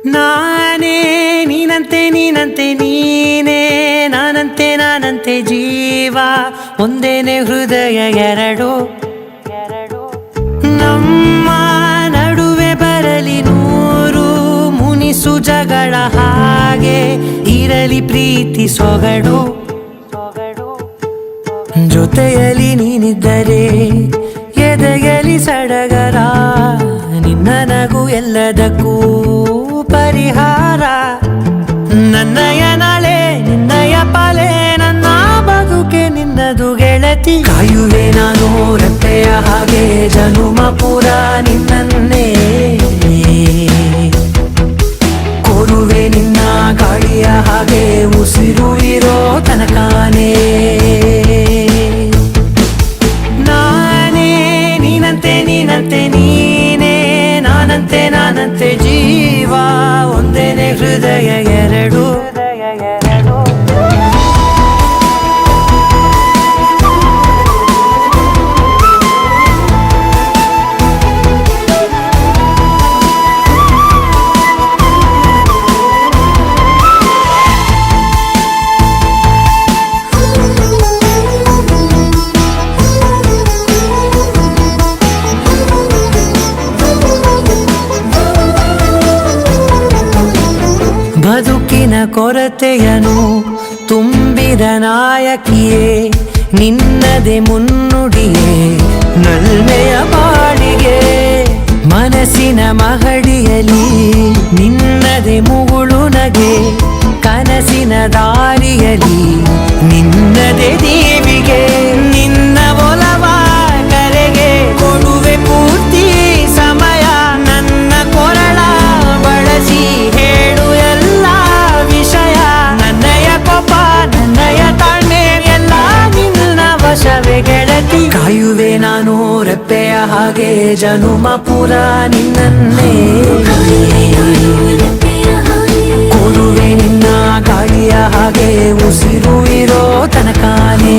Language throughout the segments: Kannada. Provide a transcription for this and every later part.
ನಾನೇ ನೀನಂತೆ ನೀನಂತೆ ನೀನೇ ನಾನಂತೆ ಜೀವ ಒಂದೇನೆ ಹೃದಯ ಎರಡು ನಮ್ಮ ನಡುವೆ ಬರಲಿ ನೂರು ಮುನಿಸು ಜಗಳ ಹಾಗೆ ಇರಲಿ ಪ್ರೀತಿ ಸೊಗಡು ಜೊತೆಯಲ್ಲಿ ನೀನಿದ್ದರೆ ಎದೆಯಲಿ ಸಡಗರ ನಿನ್ನ ನಗು ಎಲ್ಲದಕ್ಕೂ ಪರಿಹಾರ ನನ್ನಯ ನಾಳೆ ನಿನ್ನಯ ಪಾಲೆ ನನ್ನ ಬದುಕೆ ನಿನ್ನದು ಗೆಳತಿ ಕಾಯುವೆ ನಾನು ರೆಪ್ಪೆಯ ಹಾಗೆ ಜನುಮ ಪುರ ನಿನ್ನನ್ನೇ ಕೋರುವೆ ನಿನ್ನ ಗಾಳಿಯ ಹಾಗೆ ಉಸಿರು ಇರೋ ತನಕಾನೇ ನಾನೇ ನೀನಂತೆ ನೀನಂತೆ ನೀನೇ ನಾನಂತೆ ಜೀವ ಒಂದೇನೆ ಹೃದಯ ಎರಡು ಬದುಕಿನ ಕೊರತೆಯನು ತುಂಬಿದ ನಾಯಕಿಯೇ ನಿನ್ನದೆ ಮುನ್ನುಡಿಯೇ ನಲ್ಮೆಯ ಬಾಳಿಗೆ ಮನಸ್ಸಿನ ಮಹಡಿಯಲಿ ನಿನ್ನದೆ ಮುಗುಳು ನಗೆ ಕನಸಿನ ದಾರಿಯಲಿ ನಿನ್ನದೆ ದೇವಿಗೆ ನಿನ್ನ ಒಲವ ಕರೆಗೆ ಕೊಡುವೆ ಪೂರ್ತಿ ಸಮಯ ನನ್ನ ಕೊರಳ ಬಳಸಿ ಹೇಳು ಎಲ್ಲ ವಿಷಯ ನನ್ನಯ ಕೋಪ ನನ್ನಯ ತಾಳ್ಮೆ ಎಲ್ಲ ನಿನ್ನ ವಶವೇ ಗೆಳತಿ ಕಾಯುವೆ ನಾನು ರೆಪ್ಪೆಯ ಹಾಗೆ ಜನುಮ ಪುರ ನಿನ್ನನ್ನೇ ಕೊಡುವೆ ನಿನ್ನ ಗಾಳಿಯ ಹಾಗೆ ಉಸಿರು ಇರೋ ತನಕಾನೇ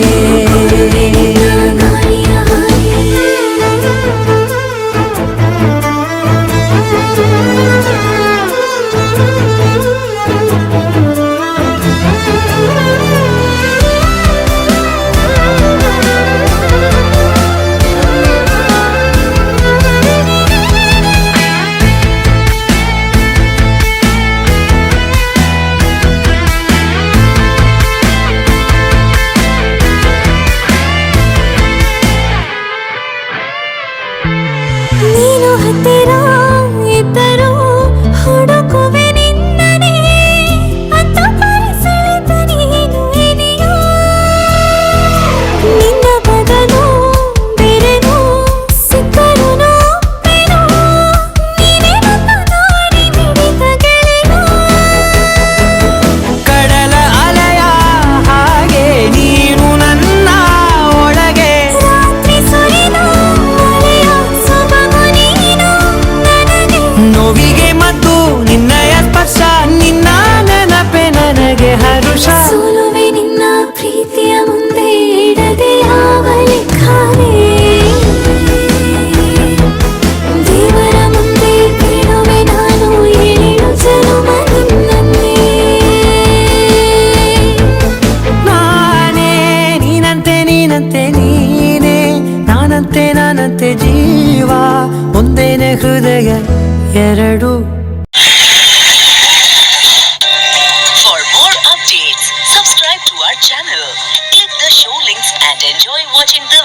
ನೀನು ಹತ್ತಿರ ಇದ್ದರೂ ಹುಡುಕುವೆ ನಿನ್ನನೇ ಅಂತ ಪರಿಸಳಿತ ನೀನು ಇದೆಯೋ ನಿನ್ನ ಬದಲು ಬೇರೆನೋ ಸಿಕ್ಕರು ನೋವೇನೋ ನೀನೇ ನನ್ನ ನಾಡಿ ಮಿಡಿತ ಗೆಳೆಯೋ ಕಡಲ ಅಲೆಯ ಹಾಗೆ ನೀನು ನನ್ನ ಒಳಗೆ ರಾತ್ರಿ ಸುರಿದ ಮಳೆಯ ಸೊಬಗು ನೀನು ನನಗೆ ನೋವಿಗೆ ಮತ್ತು ನಿನ್ನಯ ಸ್ಪರ್ಶ ನಿನ್ನ ನೆನಪೆ ನನಗೆ ಹರುಷ ಸೋಲುವೆ ನಿನ್ನ ಪ್ರೀತಿಯ ಮುಂದೆ ಇಡದೆ ಯಾವ ಲೆಕ್ಕವೇ ದೇವರ ಮುಂದೆ ಕೇಳುವೆ ನಾನು ಏಳು ಜನುಮ ನಿನ್ನನ್ನೇ ನಾನೇ ನೀನಂತೆ ನೀನೇ ನಾನಂತೆ ಜೀವ ಒಂದೇನೆ ಹೃದಯ ಎರಡು For more updates, subscribe to our channel, click the show links and enjoy watching the